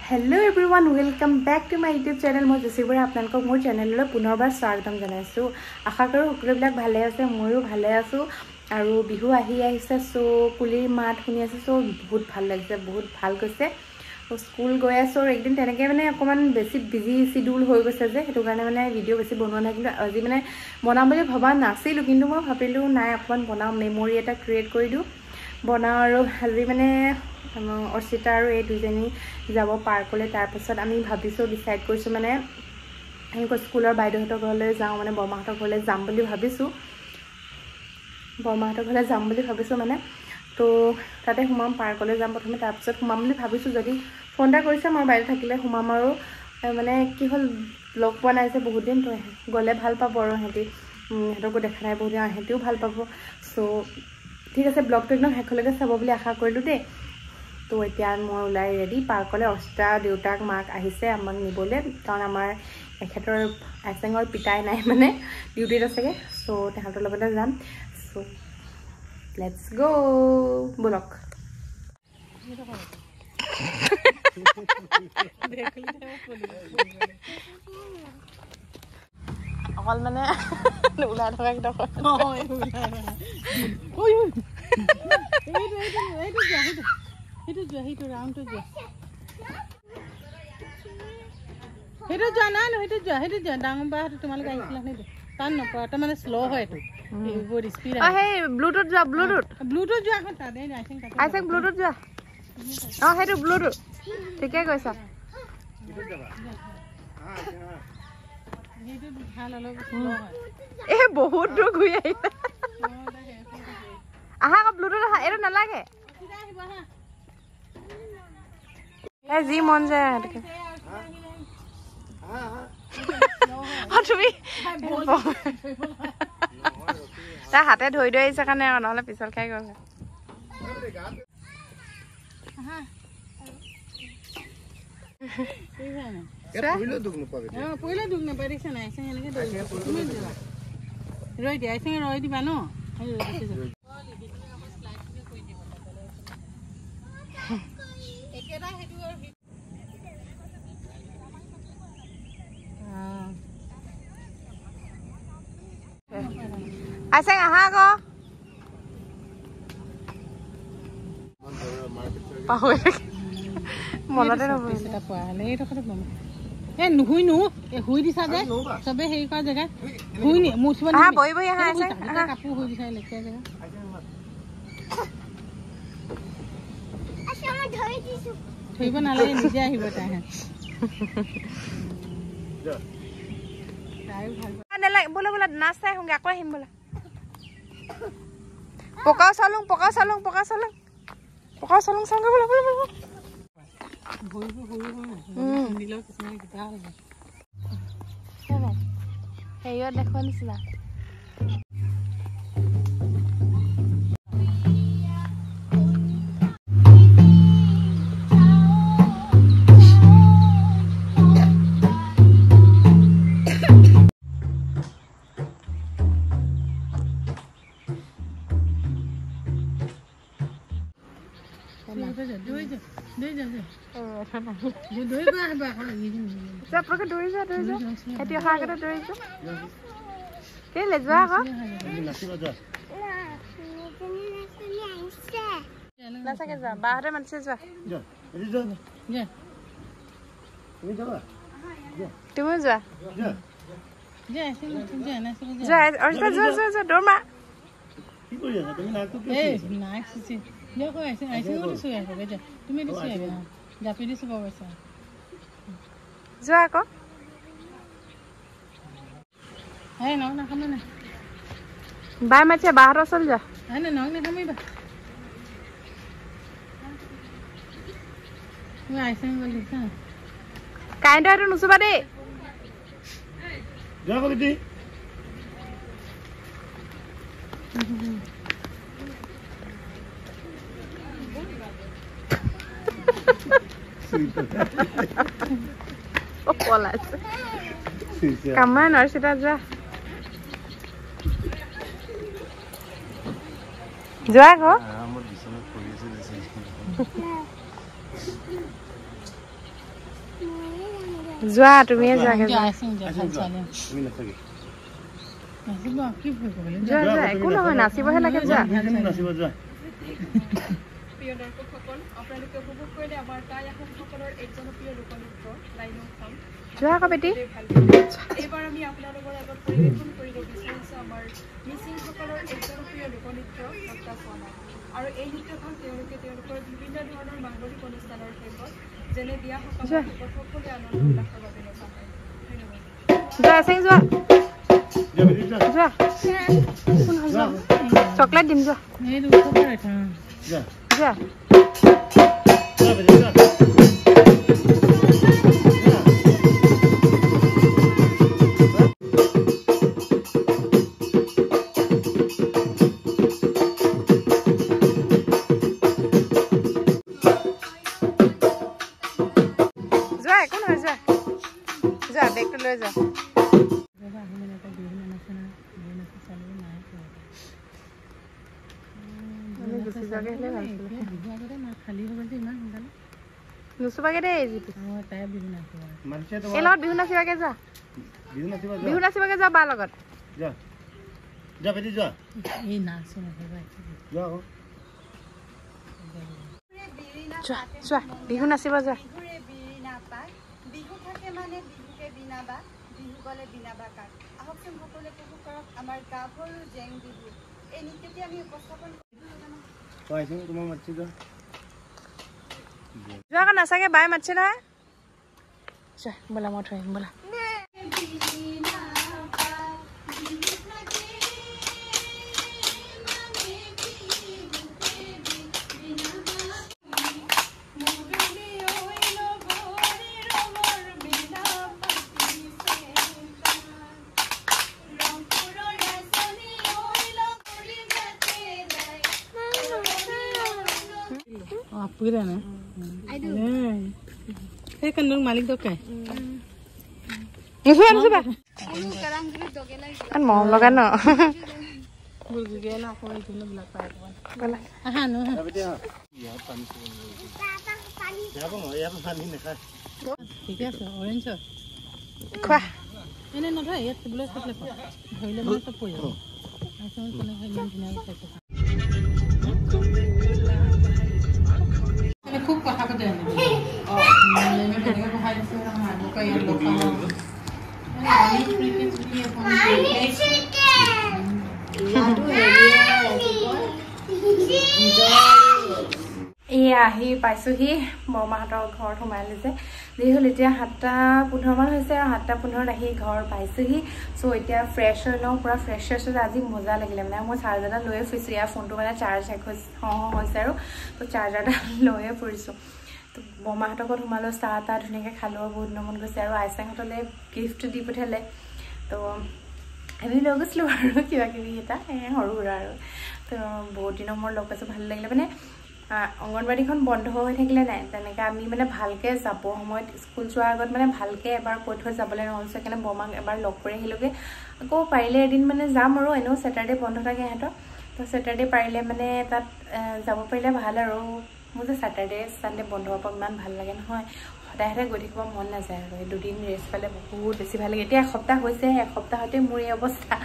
Hello everyone, welcome back to my YouTube channel. মই জেচিবৰে আপোনালোকক মোৰ চেনেললৈ পুনৰবাৰ স্বাগতম জনাইছো। আশা কৰো সকলোবিলাক ভালে আছে, ময়ো ভালে আছো আৰু বিহু আহিছে সো কুলিৰ মাত শুনি আছে সো বহুত ভাল লাগিছে, বহুত ভাল গৈছে। স্কুল গৈ আছো একদিন তেনেকৈ মানে অকমান বেছি বিজি শিডিউল হৈ গৈছে যে সেইটো কাৰণে মানে ভিডিও বেছি বনোৱা নাই, কিন্তু আজি মানে বনাম বুলি ভবা নাছিলো, কিন্তু মই ভাবিলো নাই অকমান বনাও, মেমৰি এটা ক্ৰিয়েট কৰি দিও বনাও। আৰু আজি মানে অৰ্চিতা আৰু এই দুজনী যাব পাৰ্কলৈ। তাৰপিছত আমি ভাবিছোঁ ডিচাইড কৰিছোঁ মানে স্কুলৰ বাইদেউহঁতৰ ঘৰলৈ যাওঁ, মানে বৰমাহঁতৰ ঘৰলৈ যাম বুলি ভাবিছোঁ, মানে তো তাতে সোমাম, পাৰ্কলৈ যাম প্ৰথমে, তাৰপিছত সোমাম বুলি ভাবিছোঁ। যদি ফোন এটা কৰিছে মই বাইদেউ থাকিলে সোমাম। আৰু মানে কি হ'ল লগ পোৱা নাই যে বহুত দিন, তো গ'লে ভাল পাব আৰু সিহঁতকো দেখা নাই বহুত দিন, সিহঁতেও ভাল পাব। চ' ঠিক আছে, ব্লগটো একদম শেষলৈকে চাব বুলি আশা কৰিলোঁ দেই। তো এতিয়া মই ওলাই ৰেডি পাৰ্কলৈ। অৰ্চিতা দেউতাক মাক আহিছে আমাক নিবলৈ, কাৰণ আমাৰ এখেতৰ আইচেঙৰ পিতাই নাই, মানে ডিউটিত আছেগৈ। চ' তেহঁতৰ লগতে যাম। চ' লেটছ গো, বলক। অকল মানে ওলাই থকা কিটা সেইটো ৰাউণ্ডটো যোৱা, সেইটো যোৱা নাই ন, সেইটো যোৱা ডাঙৰ বা সেইটো তোমালোকে আহিছিলা সেইটো তাত নপৰা, তাৰ মানে শ্ল' হয় এইটো বহুত স্পীড। সেই ব্লুটুথ যোৱা, ব্লুটুথ যোৱা এখন তাতে আইচেং ব্লুটুথ যোৱা। অঁ সেইটো ব্লুটুথ, ঠিকে কৈছা। এই বহুত দূৰ ঘূৰি আহিছে, আহা আকৌ ব্লুটুথ আহা, এইটো নালাগে যি মন যায়। তুমি তাৰ হাতে ধৰি আহিছে কাৰণে, নহ'লে পিছল খাই গ'ল। ৰৈ দিয়া আইচেং, ৰৈ দিবা ন। আইচেং আহা আকৌ, মনতে নুশুই শুই দিছা যে চবে হেৰি কৰা জেগাত বহি বহি আহা কাপোৰ শুই দিছা লেখীয়া জেগা। ধৰিব নালাগে, নিজে আহিব তাইহে। বোলে বোলে নাচ চাই আহোঁগে, আকৌ আহিম বোলে। পকাও চালুং চাওঁগে বোলে বোলে বোলে। হেৰিয়ত দেখুৱা নিচিনা। বাহঁতে মাতিছে যোৱা, তুমিও যোৱা, দৌৰ মাৰ। কি কৰি আছা তুমি নাকটো কি এই নাক চিচি দিয়ক আইছে দিছো আকৌ এতিয়া তুমি দিছো জাপি দিছো বাবাছা যোৱা আকৌ এই নক নাখামে না বাই মাছে বাহঁতৰ ওচৰলৈ যোৱা নাই নক নাখামিবা তুমি আইছে বল দিছা কাৰেণ্টৰ সেইটো নুচুবা দেই যোৱা আকৌ বেটি পলাইছে কামাই নৰচিতা যোৱা যোৱা আকৌ যোৱা তুমিয়ে যোৱাগে যোৱা যোৱা একো নহয় নাচিবহে লাগে যোৱা প্ৰিয় দৰ্শকসকল আপোনালোকে উপভোগ কৰিলে আমাৰ টাই আহোমসকলৰ এক জনপ্ৰিয় লোকনৃত্য লাইনো খাম যোৱা আকৌ বেটি এইবাৰ আমি আপোনালোকৰ আগত পৰিৱেশন কৰিব বিচাৰিছোঁ আমাৰ মিচিংসকলৰ এক জনপ্ৰিয় লোকনৃত্য সত্তা চোৱানা আৰু এই নৃত্যখন তেওঁলোকে তেওঁলোকৰ বিভিন্ন ধৰণৰ মাংগলিক অনুষ্ঠানৰ শেষত যেনে বিয়া সকামত সকলোৱে আনন্দ উল্লাসৰ বাবে নচা হয় চকলেট দিম যোৱা যোৱা একো নহয় যোৱা বেগটো লৈ যোৱা নুচুবাগে দেই এই লগত বিহু নাচিবাগে যোৱা বিহু নাচিবাগে যোৱা বাৰ লগত যোৱা বিহু নাচিব যোৱা বিহু থাকে মানে বিহুকে বিনা বা বিহু গলে বিনা বা কাক আহকচোন সকলোৱে উপভোগ কৰক আমাৰ গাভৰু জেং বিহু এই নৃত্যটি আমি উপস্থাপন যোৱা আকৌ নাচাগে বাই মাতছে নহয় যোৱা বোলা মই থৈ আহিম বোলা Pura na. Hey, kandung malik dok kay. Nusuba. An mau logan no. Bulgige na ako ito na black pa ko. Wala. Aha no. ঠিক আছে orange. Kwa. Ene no thai et bule sakle pa. Hoile ma to poi. Aso kone hoile dina খাইছে। খুব কথা পাতে এয়া আহি পাইছোহি বৰমাহঁতৰ ঘৰত সোমাই লৈছে যিহেতু এতিয়া 7:15 মান হৈছে আৰু 7:15 আহি ঘৰ পাইছোহি চ' এতিয়া ফ্ৰেছ হৈ লওঁ পুৰা ফ্ৰেছ হৈছে আজি মজা লাগিলে মানে মই চাৰ্জাৰডাল লৈয়ে ফুৰিছোঁ ইয়াৰ ফোনটো মানে চাৰ্জ শেষ হৈছে আৰু তো চাৰ্জাৰডাল লৈয়ে ফুৰিছোঁ তো বৰমাহঁতৰ ঘৰত সোমালোঁ চাহ তাহ ধুনীয়াকৈ খালোঁ বহুত মন গৈছে আৰু আইচাংহঁতলৈ গিফ্ট দি পঠিয়ালে তো আমি লৈ গৈছিলোঁ আৰু কিবা কিবি এটা সৰু সুৰা আৰু তো বহুত দিনৰ মূৰত লগ পাইছোঁ ভাল লাগিলে মানে অংগনবাড়ীখন বন্ধ হৈ থাকিলে নাই তেনেকৈ আমি মানে ভালকৈ যাব সময়ত স্কুল যোৱাৰ আগত মানে ভালকৈ এবাৰ কৈ থৈ যাবলৈ নহ'ল সেইকাৰণে বৰমাক এবাৰ লগ কৰি আহিলোগৈ আকৌ পাৰিলে এদিন মানে যাম আৰু এনেও ছেটাৰডে বন্ধ থাকে সিহঁতৰ তো ছেটাৰডে পাৰিলে মানে তাত যাব পাৰিলে ভাল আৰু মোৰ যে ছেটাৰডে ছানডে বন্ধ হ'ব ইমান ভাল লাগে নহয় সদায় সদায় গৈ থাকিব মন নাযায় আৰু দুদিন ৰেষ্ট পালে বহুত বেছি ভাল লাগে এতিয়া এসপ্তাহ হৈছে এসপ্তাহতে মোৰ এই অৱস্থা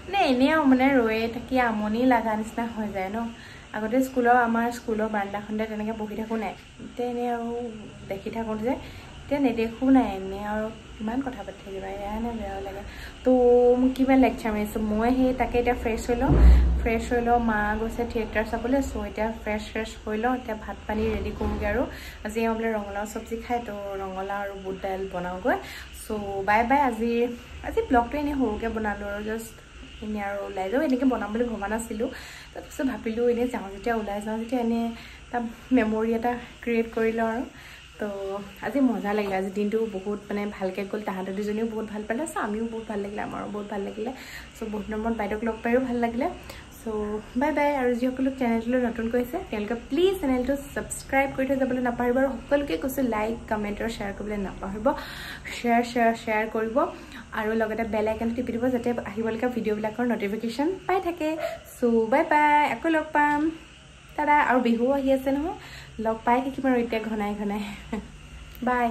মানে এনেও মানে ৰৈয়ে থাকি আমনি লগা নিচিনা হৈ যায় ন আগতে আমাৰ স্কুলৰ বাৰান্দাখনতে তেনেকৈ বহি থাকোঁ নাই এতিয়া এনেই আৰু দেখি থাকোঁ যে এতিয়া নেদেখোঁ নাই এনে আৰু কিমান কথা পাতি থাকিবা এনে বেয়াও লাগে তো মোক কিমান লেকচাৰ মাৰিছোঁ মই সেই তাকে এতিয়া ফ্ৰেছ হৈ লওঁ মা গৈছে থিয়েটাৰ চাবলৈ চ' এতিয়া ফ্ৰেছ হৈ লওঁ এতিয়া ভাত পানী ৰেডি কৰোঁগৈ আৰু আজি বোলে ৰঙালাও চব্জি খাই তো ৰঙালাও আৰু বুট দাইল বনাওঁগৈ চ' বাই আজি ব্লগটো এনেই সৰুকৈ বনালোঁ আৰু জাষ্ট এনেই আৰু ওলাই যাওঁ এনেকৈ বনাম বুলি ভবা নাছিলোঁ তাৰপিছত ভাবিলোঁ এনেই যাওঁ যেতিয়া ওলাই যাওঁ যেতিয়া এনেই এটা মেমৰি এটা ক্ৰিয়েট কৰি লওঁ আৰু তো আজি মজা লাগিলে আজি দিনটো বহুত মানে ভালকৈ গ'ল তাহাঁতৰ দুজনীও বহুত ভাল পালে চ' আমিও বহুত ভাল লাগিলে আমাৰো বহুত ভাল লাগিলে চ' বহুত দিনৰ মূৰত বাইদেউক লগ পাইও ভাল লাগিলে চ' বাই আৰু যিসকলো চেনেলটোলৈ নতুন কৈছে তেওঁলোকে প্লিজ চেনেলটো ছাবস্ক্ৰাইব কৰি থৈ যাবলৈ নাপাহৰিব আৰু সকলোকে কৈছোঁ লাইক কমেণ্ট আৰু শ্বেয়াৰ কৰিবলৈ নাপাহৰিব শ্বেয়াৰ কৰিব আৰু লগতে বেল আইকনটো টিপি দিব যাতে আহিবলগীয়া ভিডিঅ'বিলাকৰ নটিফিকেশ্যন পাই থাকে চ' বাই আকৌ লগ পাম দাদা আৰু বিহু আহি আছে নহয় লগ পাই থাকিম আৰু এতিয়া ঘনাই বাই